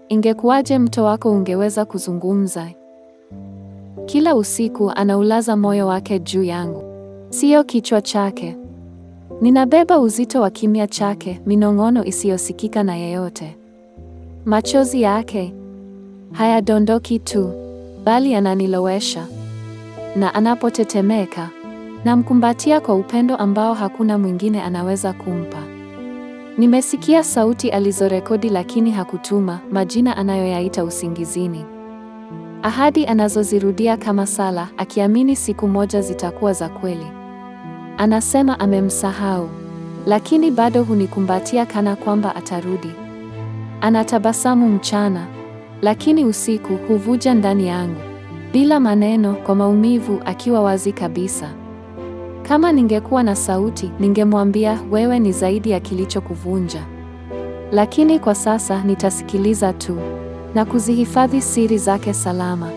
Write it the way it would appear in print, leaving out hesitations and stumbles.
ingekuwaje mto wako ungeweza kuzungumza? Kila usiku anaulaza moyo wake juu yangu, sio kichwa chake. Ninabeba uzito wa kimya chake, minong'ono isiyosikika na yeyote. Machozi yake hayadondoki tu, bali yananilowesha. Na anapotetemeka, namkumbatia kwa upendo ambao hakuna mwingine anaweza kumpa. Nimesikia sauti alizorekodi lakini hakutuma, majina anayoyaita usingizini. Ahadi anazozirudia kama sala, akiamini siku moja zitakuwa za kweli. Anasema amemsahau, lakini bado hunikumbatia kana kwamba atarudi. Anatabasamu mchana, lakini usiku huvuja ndani yangu. Bila maneno, kwa maumivu, akiwa wazi kabisa. Kama ningekuwa na sauti, ningemwambia wewe ni zaidi ya kilichokuvunja. Lakini kwa sasa nitasikiliza tu na kuzihifadhi siri zake salama.